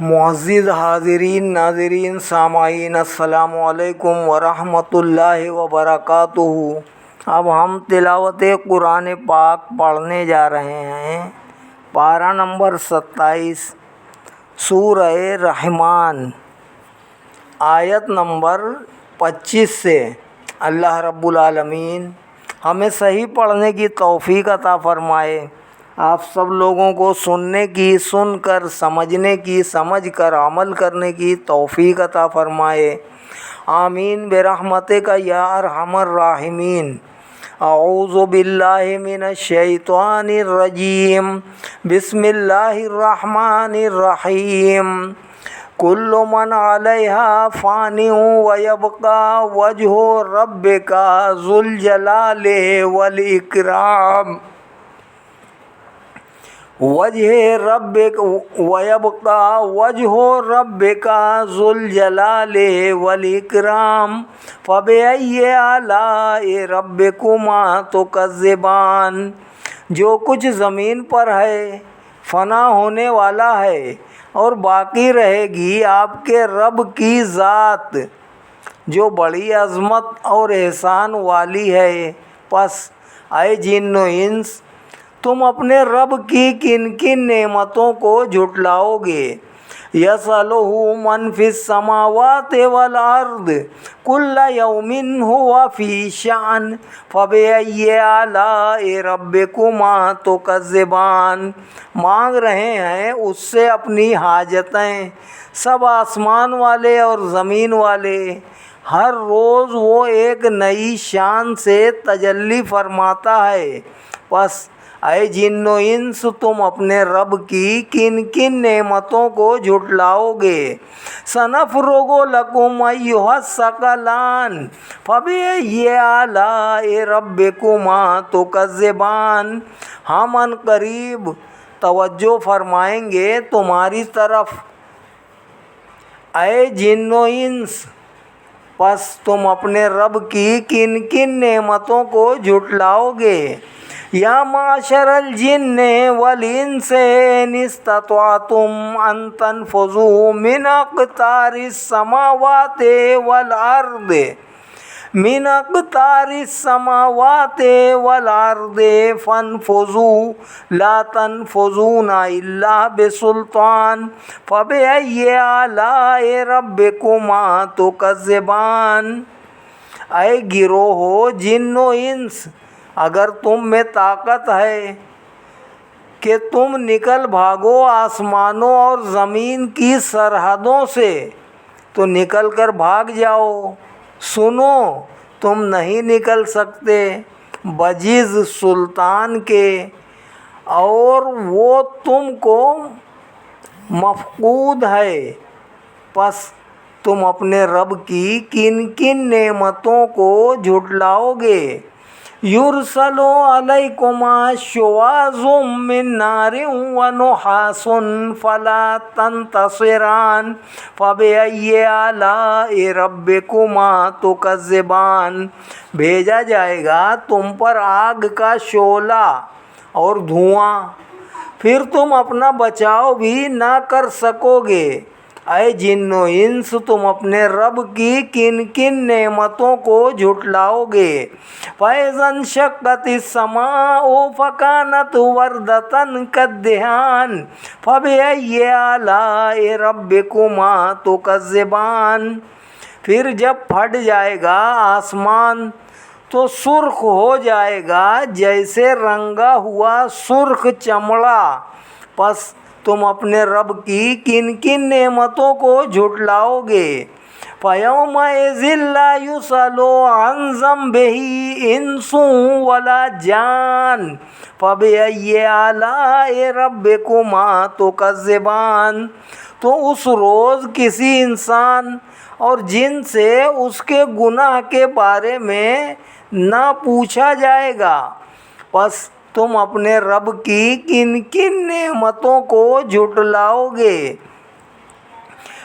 معزز حاضرین ناظرین سامعین السلام علیکم ورحمۃ اللہ وبرکاتہ۔ اب ہم تلاوت قرآن پاک پڑھنے جا رہے ہیں۔ پارہ نمبر 27 سورہ رحمان، آیت نمبر 25 سے۔ اللہ رب العالمین ہمیں صحیح پڑھنے کی توفیق عطا فرمائے، آپ سب لوگوں کو سننے کی سن کر، سمجھنے کی سمجھ کر، عمل کرنے کی توفیق عطا فرمائے، آمین برحمتک یا ارحم الراحمین۔ اعوذ باللہ من الشیطان الرجیم، بسم اللہ الرحمن الرحیم۔ کل من علیہا فان ویبقی وجہ ربک ذو الجلال والاکرام۔ وَيَبْقَى وَجْهُ رَبِّكَ ذُو الْجَلَالِ وَالْإِكْرَامِ فَبِأَيِّ آلَاءِ رَبِّكُمَا تُكَذِّبَانِ۔ جو کچھ زمین پر ہے فنا ہونے والا ہے اور باقی رہے گی آپ کے رب کی ذات جو بڑی عظمت اور احسان والی ہے۔ پس اے جن و انس، تم اپنے رب کی کن کن نعمتوں کو جھٹلاؤ گے؟ یسألہ من فی السماوات والارض کل یوم ہو فی شأن فبأی آلاء ربکما تکذبان۔ مانگ رہے ہیں اس سے اپنی حاجتیں سب آسمان والے اور زمین والے، ہر روز وہ ایک نئی شان سے تجلی فرماتا ہے۔ پس اے جن و انس، تم اپنے رب کی کن کن نعمتوں کو جھٹلاؤ گے؟ سنفرغ لکم ایھا الثقلان فبأی آلاء ربکما تکذبان۔ ہم ان قریب توجہ فرمائیں گے تمہاری طرف، اے جن و انس، پس تم اپنے رب کی کن کن نعمتوں کو جھٹلاؤ گے؟ یا معشر الجن والانس ان استطعتم ان تنفذوا من اقطار السماوات والارض فانفذوا لا تنفذون الا بسلطان فبأي آلاء ربكما تكذبان۔ اے گروہ جن و انس، اگر تم میں طاقت ہے کہ تم نکل بھاگو آسمانوں اور زمین کی سرحدوں سے تو نکل کر بھاگ جاؤ۔ سنو، تم نہیں نکل سکتے بجز سلطان کے، اور وہ تم کو مفقود ہے۔ پس تم اپنے رب کی کن کن نعمتوں کو جھٹلاؤ گے؟ یرسل علیکما شواظ من نار ونحاس فلا تنتصران فبأی آلاء ربکما تکذبان۔ بھیجا جائے گا تم پر آگ کا شعلہ اور دھواں، پھر تم اپنا بچاؤ بھی نہ کر سکو گے۔ اے جن و انس، تم اپنے رب کی کن کن نعمتوں کو جھٹلاؤ گے؟ فَإِذَا انشَقَّتِ السَّمَاءُ فَكَانَتْ وَرْدَةً كَالدِّهَانِ فَبِأَيِّ آلَاءِ رَبِّكُمَا تُكَذِّبَانِ۔ پھر جب پھٹ جائے گا آسمان تو سرخ ہو جائے گا جیسے رنگا ہوا سرخ چمڑا۔ پس تم اپنے رب کی کن کن نعمتوں کو جھٹلاؤ گے؟ فَيَوْمَئِذٍ لَا يُسْأَلُ عَنْ ذَنبِهِ إِنسٌ وَلَا جَانٌ فَبِأَيِّ آلَاءِ رَبِّكُمَا تُكَذِّبَانِ۔ تو اس روز کسی انسان اور جن سے اس کے گناہ کے بارے میں نہ پوچھا جائے گا۔ پس تم اپنے رب کی کن کن نعمتوں کو جھٹلاؤ گے؟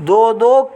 2-2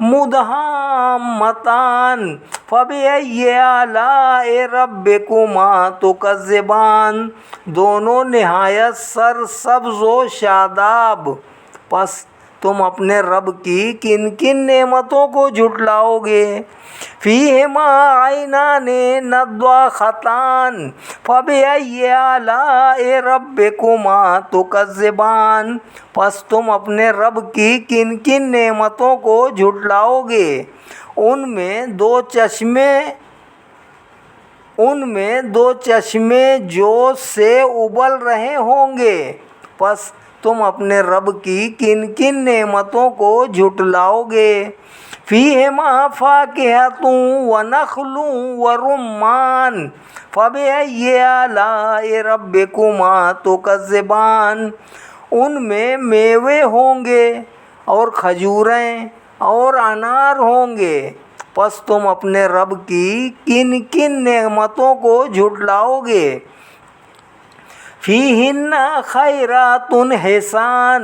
مدہامتان فبأي آلاء ربكما تكذبان، دونوں نہایت سرسبز و شاداب، پس تم اپنے رب کی کن کن نعمتوں کو جھٹلاؤ گے؟ فیہما عینان نضاختان فبأي آلاء ربكما تكذبان، پس تم اپنے رب کی کن کن نعمتوں کو جھٹلاؤ گے؟ ان میں دو چشمے جوش سے ابل رہے ہوں گے، پس تم اپنے رب کی کن کن نعمتوں کو جھٹلاؤ گے؟ فیہما فاکہۃ ونخل ورمان فبأي آلاء ربكما تكذبان، ان میں میوے ہوں گے اور کھجوریں اور انار ہوں گے، پس تم اپنے رب کی کن کن نعمتوں کو جھٹلاؤ گے؟ فیہن خیرات حسان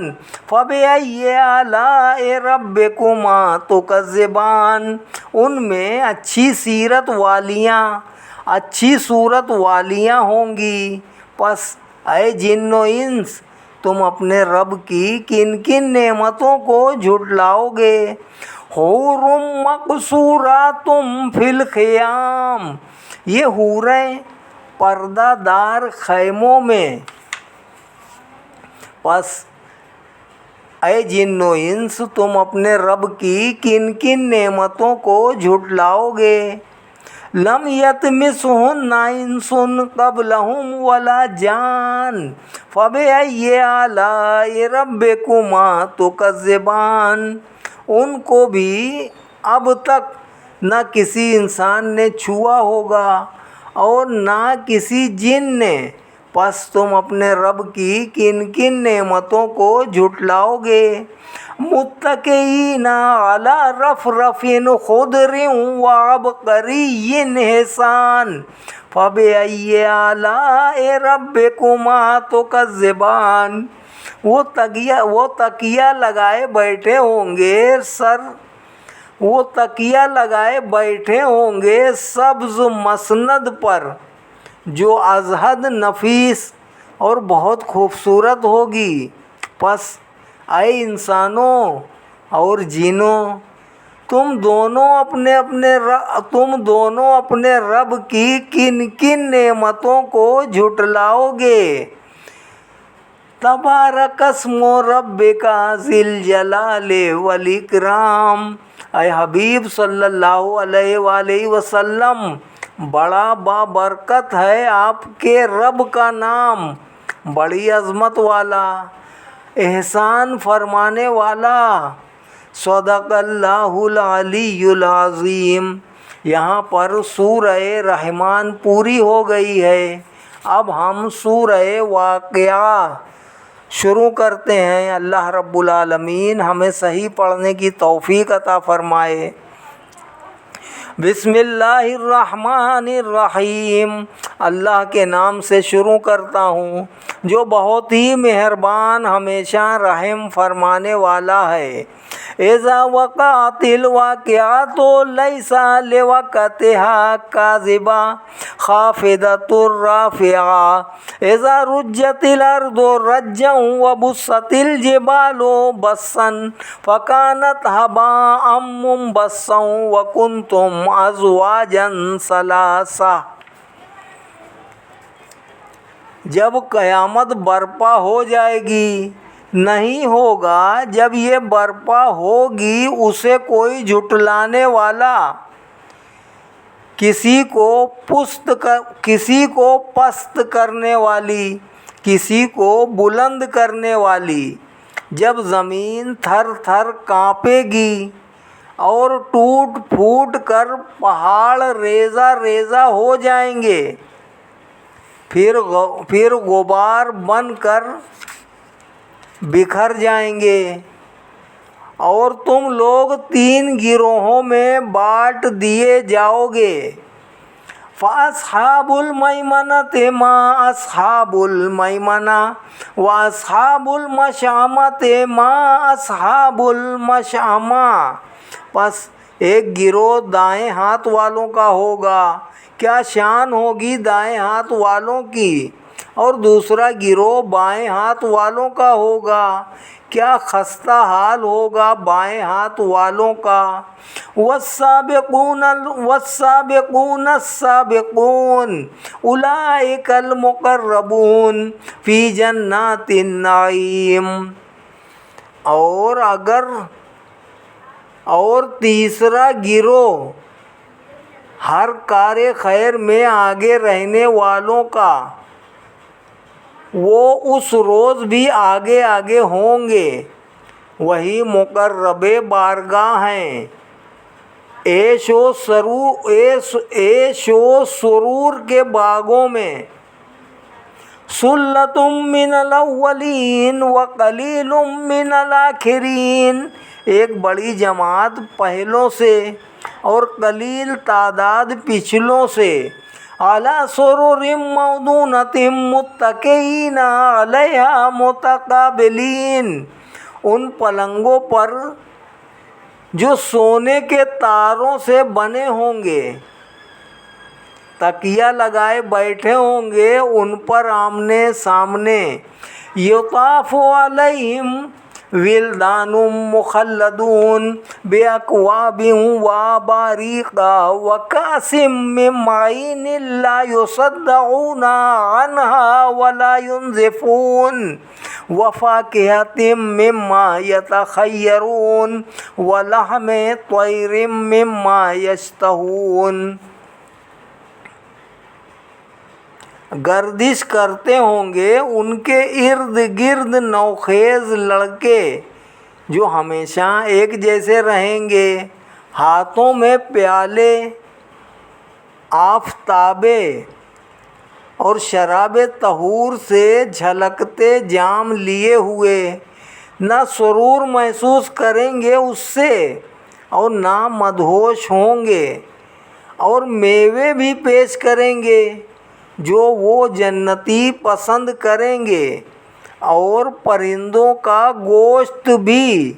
فبأي آلاء ربكما تكذبان، ان میں اچھی صورت والیاں ہوں گی، پس اے جن و انس تم اپنے رب کی کن کن نعمتوں کو جھٹلاؤ گے؟ حور مقصورات فی الخیام، یہ حوریں پردہ دار خیموں میں، پس اے جن و انس تم اپنے رب کی کن کن نعمتوں کو جھٹلاؤ گے؟ لم یطمثہن انس قبلہم ولا جان فبأي آلاء ربكما تكذبان، ان کو بھی اب تک نہ کسی انسان نے چھوا ہوگا اور نہ کسی جن نے، پس تم اپنے رب کی کن کن نعمتوں کو جھٹلاؤ گے؟ متکئین علی رفرف خضر وعبقری حسان فبأي آلاء ربكما تكذبان، وہ تکیہ لگائے بیٹھے ہوں گے سبز مسند پر، جو ازہد نفیس اور بہت خوبصورت ہوگی، پس اے انسانوں اور جنوں تم دونوں اپنے رب کی کن کن نعمتوں کو جھٹلاؤ گے؟ تبارک اسم ربک ذی الجلال والاکرام، اے حبیب صلی اللہ علیہ وآلہ وسلم، بڑا بابرکت ہے آپ کے رب کا نام، بڑی عظمت والا، احسان فرمانے والا۔ صدق اللہ العلی العظیم۔ یہاں پر سورہ رحمان پوری ہو گئی ہے۔ اب ہم سورہ واقعہ شروع کرتے ہیں۔ اللہ رب العالمین ہمیں صحیح پڑھنے کی توفیق عطا فرمائے۔ بسم اللہ الرحمن الرحیم، اللہ کے نام سے شروع کرتا ہوں جو بہت ہی مہربان ہمیشہ رحم فرمانے والا ہے۔ اذا وقعت الواقعۃ لیس لوقعتها کاذبہ خافضۃ رافعہ، اذا رجت الارض رجا وبست الجبال بسا فکانت ہباء منبثا وکنتم ازواجا ثلاثہ۔ جب قیامت برپا ہو جائے گی، نہیں ہوگا جب یہ برپا ہوگی اسے کوئی جھٹلانے والا، کسی کو پست کرنے والی، کسی کو بلند کرنے والی۔ جب زمین تھر تھر کانپے گی اور ٹوٹ پھوٹ کر پہاڑ ریزہ ریزہ ہو جائیں گے، پھر غبار بن کر بکھر جائیں گے، اور تم لوگ 3 گروہوں میں بانٹ دیے جاؤ گے۔ فَأَصْحَابُ الْمَيْمَنَةِ مَا أَصْحَابُ الْمَيْمَنَةِ وَأَصْحَابُ الْمَشْأَمَةِ مَا أَصْحَابُ الْمَشْأَمَةِ۔ پس ایک گروہ دائیں ہاتھ والوں کا ہوگا، کیا شان ہوگی دائیں ہاتھ والوں کی، اور دوسرا گروہ بائیں ہاتھ والوں کا ہوگا، کیا خستہ حال ہوگا بائیں ہاتھ والوں کا۔ والسابقون السابقون اولئک المقربون فی جنات النعیم۔ اور تیسرا گروہ ہر کار خیر میں آگے رہنے والوں کا، وہ اس روز بھی آگے آگے ہوں گے، وہی مقرب بارگاہ ہیں۔ عیش و سرور کے باغوں میں۔ ثلۃ من الاولین وقلیل من الاخرین، ایک بڑی جماعت پہلوں سے اور قلیل تعداد پچھلوں سے۔ علی سرر موضونۃ متکئین علیہا متقابلین، ان پلنگوں پر جو سونے کے تاروں سے بنے ہوں گے، تکیہ لگائے بیٹھے ہوں گے ان پر آمنے سامنے۔ یطاف علیہم ولدان مخلدون باکواب واباریق وکأس من معین لا یصدعون عنہا ولا ینزفون وفاکہۃ مما یتخیرون ولحم طیر مما یشتہون۔ گردش کرتے ہوں گے ان کے ارد گرد نوخیز لڑکے جو ہمیشہ ایک جیسے رہیں گے، ہاتھوں میں پیالے آفتابے اور شراب طہور سے جھلکتے جام لیے ہوئے، نہ سرور محسوس کریں گے اس سے اور نہ مدہوش ہوں گے، اور میوے بھی پیش کریں گے جو وہ جنتی پسند کریں گے، اور پرندوں کا گوشت بھی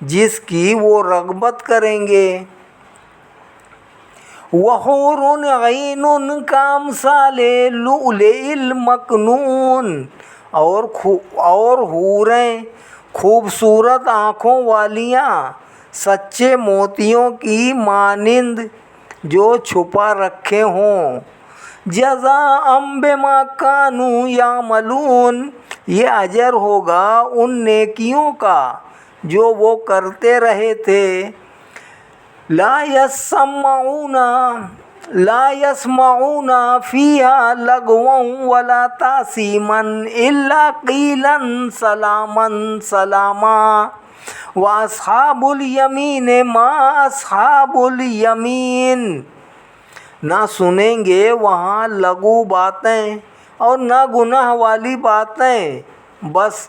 جس کی وہ رغبت کریں گے۔ وحور عین کامثال اللؤلؤ المکنون، اور حوریں خوبصورت آنکھوں والیاں سچے موتیوں کی مانند جو چھپا رکھے ہوں۔ جزاء بما کانوا یعملون، یہ اجر ہوگا ان نیکیوں کا جو وہ کرتے رہے تھے۔ لا يسمعون فیہا لغوا ولا تأثیما الا قیلا سلاما سلاما۔ واصحاب الیمین ما اصحاب الیمین، نہ سنیں گے وہاں لغو باتیں اور نہ گناہ والی باتیں، بس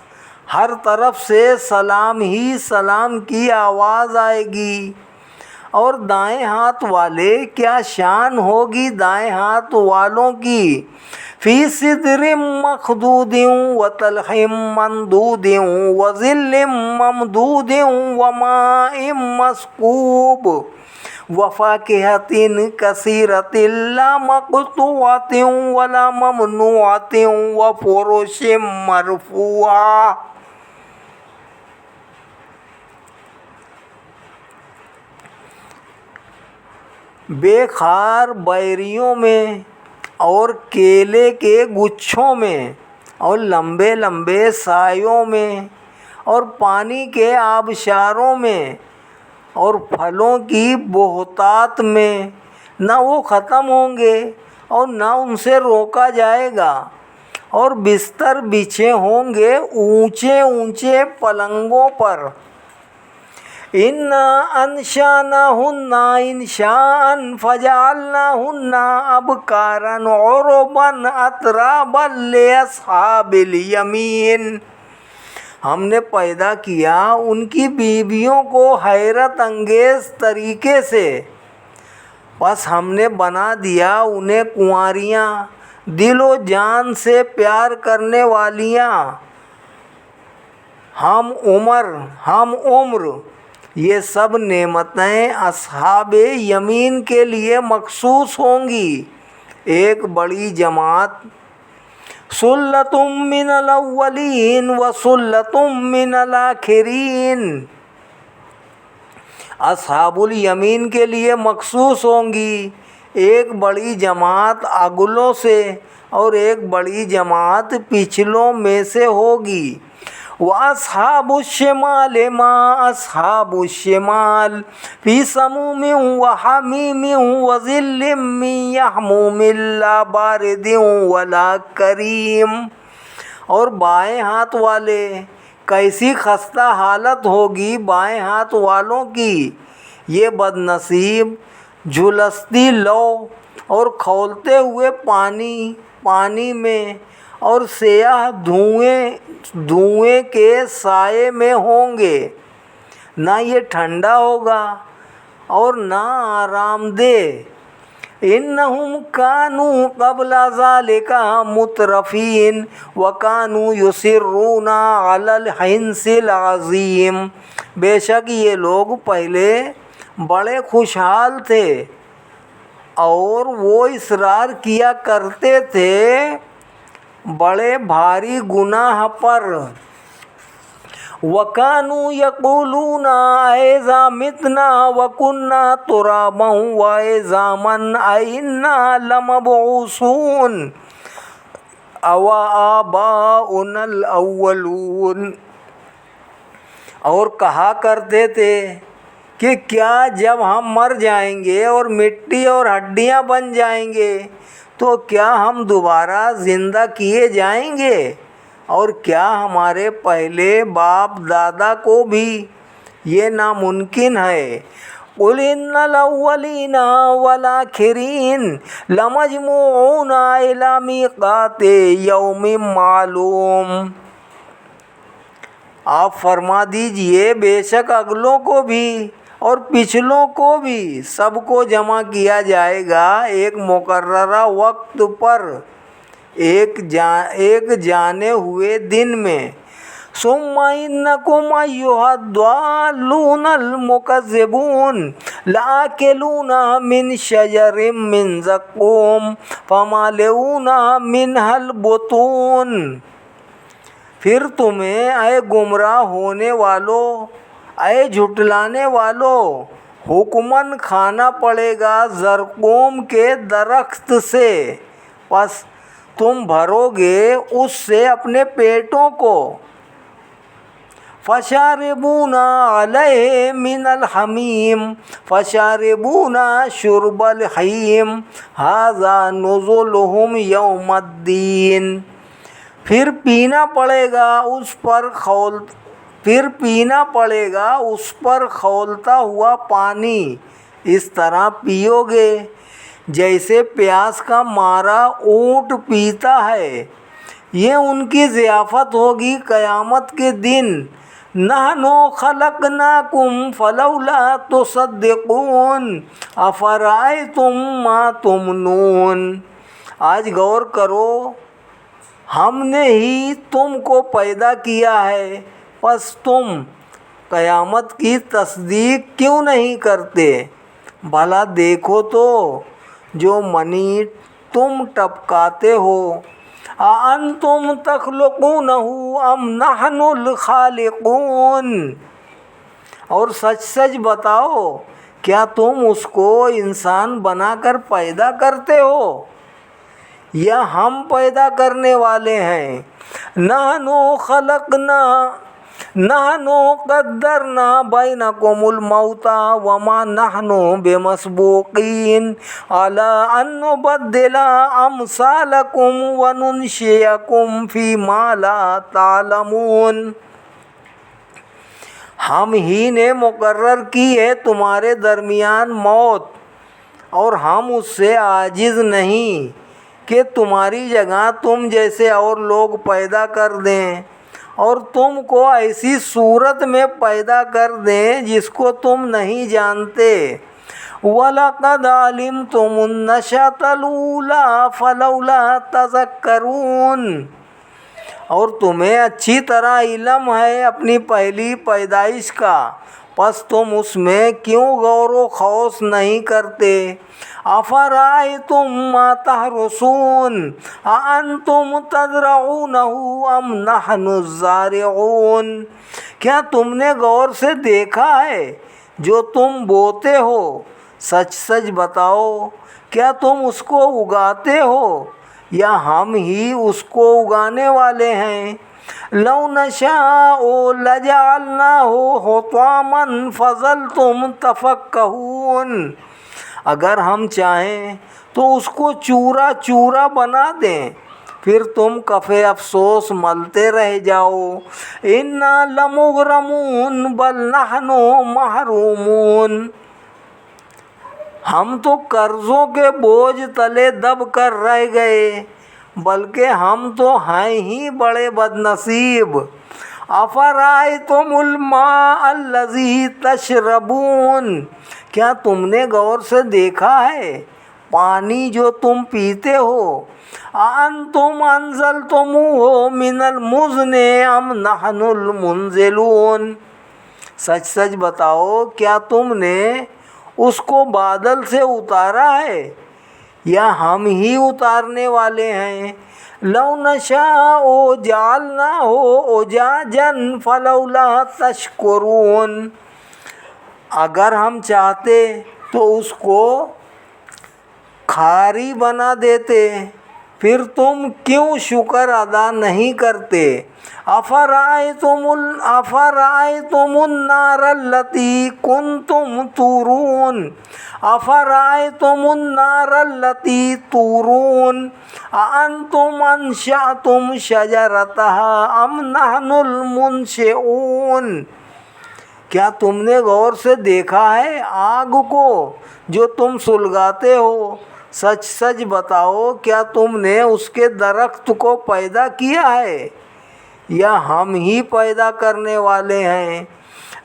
ہر طرف سے سلام ہی سلام کی آواز آئے گی۔ اور دائیں ہاتھ والے، کیا شان ہوگی دائیں ہاتھ والوں کی، فی سدر مخضود وطلح منضود وظل ممدود وماء مسکوب وفاکہۃ کثیرۃ لا مقطوعۃ ولا ممنوعۃ وفرش مرفوعہ۔ بے خار بیریوں میں اور کیلے کے گچھوں میں اور لمبے لمبے سایوں میں اور پانی کے آبشاروں میں اور پھلوں کی بہتات میں، نہ وہ ختم ہوں گے اور نہ ان سے روکا جائے گا، اور بستر بچھے ہوں گے اونچے اونچے پلنگوں پر۔ انا انشأناہن انشاء فجعلناہن ابکارا عربا اترابا لاصحاب الیمین، ہم نے پیدا کیا ان کی بیویوں کو حیرت انگیز طریقے سے، بس ہم نے بنا دیا انہیں کنواریاں، دل و جان سے پیار کرنے والیاں، ہم عمر یہ سب نعمتیں اصحاب یمین کے لیے مخصوص ہوں گی۔ ایک بڑی جماعت سلۃ من الاولین و سلۃ من الاخرین، اصحاب الیمین کے لیے مخصوص ہوں گی، ایک بڑی جماعت اگلوں سے اور ایک بڑی جماعت پچھلوں میں سے ہوگی۔ وَأَصْحَابُ الشِّمَالِ مَا أَصْحَابُ الشِّمَالِ فِي سَمُومٍ وَحَمِيمٍ وَظِلٍّ مِّن يَحْمُومٍ لَّا بَارِدٍ وَلَا كَرِيمٍ۔ اور بائیں ہاتھ والے، کیسی خستہ حالت ہوگی بائیں ہاتھ والوں کی، یہ بد نصیب جھلستی لو اور کھولتے ہوئے پانی میں اور سیاہ دھوئیں کے سائے میں ہوں گے، نہ یہ ٹھنڈا ہوگا اور نہ آرام دہ۔ انہم کانوا قبل ذالک مترفین وکانوا یصرون علی الحنث العظیم۔ بے شک یہ لوگ پہلے بڑے خوشحال تھے اور وہ اصرار کیا کرتے تھے بڑے بھاری گناہ پر۔ وَكَانُوا يَقُولُونَ أَإِذَا مِتْنَا وَكُنَّا تُرَابًا وَعِظَامًا أَإِنَّا لَمَبْعُوثُونَ أَوَآبَاؤُنَا الْأَوَّلُونَ۔ اور کہا کرتے تھے کہ کیا جب ہم مر جائیں گے اور مٹی اور ہڈیاں بن جائیں گے تو کیا ہم دوبارہ زندہ کیے جائیں گے؟ اور کیا ہمارے پہلے باپ دادا کو بھی یہ ناممکن ہے؟ قُلْ إِنَّ الْأَوَّلِينَ وَالْآخِرِينَ لَمَجْمُوعُونَ إِلَىٰ مِيقَاتِ يَوْمٍ مَّعْلُومٍ۔ آپ فرما دیجئے بے شک اگلوں کو بھی اور پچھلوں کو بھی سب کو جمع کیا جائے گا ایک مقررہ وقت پر، ایک جانے ہوئے دن میں۔ ثم انکم ایھا الضالون المکذبون لآکلون من شجر من زقوم فمالئون منها البطون۔ پھر تمہیں اے گمراہ ہونے والو، اے جھٹلانے والو، حکماً کھانا پڑے گا زرقوم کے درخت سے، پس تم بھرو گے اس سے اپنے پیٹوں کو۔ فشاربون علیہ من الحمیم فشاربون شرب الحیم ھذا نزلہم یوم الدین۔ پھر پینا پڑے گا اس پر کھولتا ہوا پانی، اس طرح پیو گے جیسے پیاس کا مارا اونٹ پیتا ہے، یہ ان کی ضیافت ہوگی قیامت کے دن۔ نحن خلقناکم فلولا تصدقون افرأیتم ما تمنون۔ آج غور کرو، ہم نے ہی تم کو پیدا کیا ہے، پس تم قیامت کی تصدیق کیوں نہیں کرتے؟ بھلا دیکھو تو جو منی تم ٹپکاتے ہو، اَأَنتُمْ تَخْلُقُونَهُ أَمْ نَحْنُ الْخَالِقُونَ۔ اور سچ سچ بتاؤ، کیا تم اس کو انسان بنا کر پیدا کرتے ہو یا ہم پیدا کرنے والے ہیں؟ نحن قدرنا بینکم الموت وما نحن بمسبوقین علی ان نبدل امثالکم وننشئکم فیما لا تعلمون۔ ہم ہی نے مقرر کی ہے تمہارے درمیان موت، اور ہم اس سے عاجز نہیں کہ تمہاری جگہ تم جیسے اور لوگ پیدا کر دیں اور تم کو ایسی صورت میں پیدا کر دیں جس کو تم نہیں جانتے۔ وَلَقَدْ عَلِمْتُمُ النَّشْأَةَ الْأُولَىٰ فَلَوْلَا تَذَكَّرُونَ۔ اور تمہیں اچھی طرح علم ہے اپنی پہلی پیدائش کا، پس تم اس میں کیوں غور و خوض نہیں کرتے؟ افرأیتم ما تحرثون اانتم تزرعونہ ام نحن الزارعون، کیا تم نے غور سے دیکھا ہے جو تم بوتے ہو؟ سچ سچ بتاؤ، کیا تم اس کو اگاتے ہو یا ہم ہی اس کو اگانے والے ہیں؟ لو نشاء لجعلناہ حطاما فظلتم تفکہون، اگر ہم چاہیں تو اس کو چورا چورا بنا دیں، پھر تم کف افسوس ملتے رہ جاؤ۔ انا لمغرمون بل نحن محرومون، ہم تو قرضوں کے بوجھ تلے دب کر رہ گئے، بلکہ ہم تو ہیں ہی بڑے بد نصیب۔ افرأیتم الماء الذی تشربون، کیا تم نے غور سے دیکھا ہے پانی جو تم پیتے ہو؟ اانتم انزلتموہ من المزن ام نحن المنزلون، سچ سچ بتاؤ، کیا تم نے اس کو بادل سے اتارا ہے یا ہم ہی اتارنے والے ہیں؟ لو نشاء جعلناہ اجاجا فلولا تشکرون، اگر ہم چاہتے تو اس کو کھاری بنا دیتے، پھر تم کیوں شکر ادا نہیں کرتے؟ افرأیتم النار التی کنتم تورون، افرأیتم النار التی تورون اانتم انشأتم شجرتها ام نحن المنشئون، کیا تم نے غور سے دیکھا ہے آگ کو جو تم سلگاتے ہو؟ سچ سچ بتاؤ، کیا تم نے اس کے درخت کو پیدا کیا ہے یا ہم ہی پیدا کرنے والے ہیں؟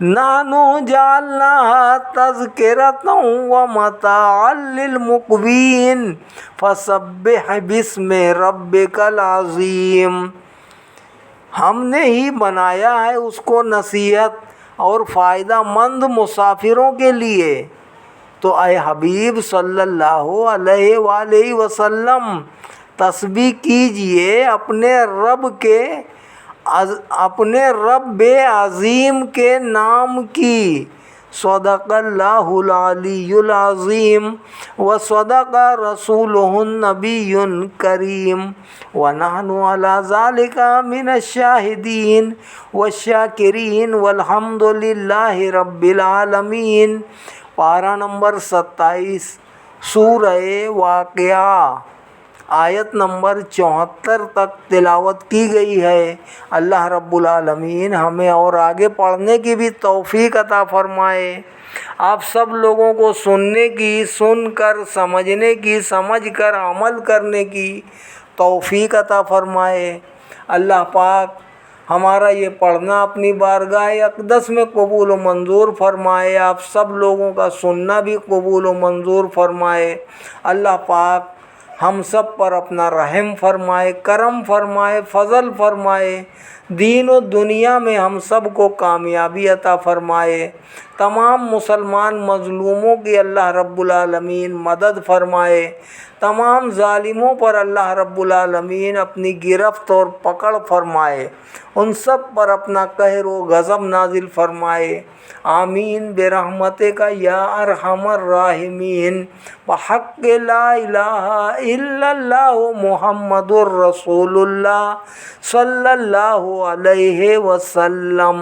نحن جعلناها تذکرۃ ومتاعا للمقوین فسبح باسم ربک العظیم، ہم نے ہی بنایا ہے اس کو نصیحت اور فائدہ مند مسافروں کے لیے، تو اے حبیب صلی اللہ علیہ وآلہ وسلم تسبیح کیجئے اپنے رب عظیم کے نام کی۔ صدق اللہ العلی العظیم و صدق رسولہ النبی الکریم ونحن علی ذلک من الشاہدین والشاکرین والحمد للہ رب العالمین۔ پارہ نمبر 27 سورہ واقعہ، آیت نمبر 74 تک تلاوت کی گئی ہے۔ اللہ رب العالمین ہمیں اور آگے پڑھنے کی بھی توفیق عطا فرمائے، آپ سب لوگوں کو سننے کی، سن کر سمجھنے کی، سمجھ کر عمل کرنے کی توفیق عطا فرمائے۔ اللہ پاک ہمارا یہ پڑھنا اپنی بارگاہ اقدس میں قبول و منظور فرمائے، آپ سب لوگوں کا سننا بھی قبول و منظور فرمائے۔ اللہ پاک ہم سب پر اپنا رحم فرمائے، کرم فرمائے، فضل فرمائے، دین و دنیا میں ہم سب کو کامیابی عطا فرمائے، تمام مسلمان مظلوموں کی اللہ رب العالمین مدد فرمائے، تمام ظالموں پر اللہ رب العالمین اپنی گرفت اور پکڑ فرمائے، ان سب پر اپنا قہر و غضب نازل فرمائے، آمین برحمتک یا ارحم الراحمین، بحق لا الہ الا اللہ محمد الرسول اللہ صلی اللہ علیہ وسلم۔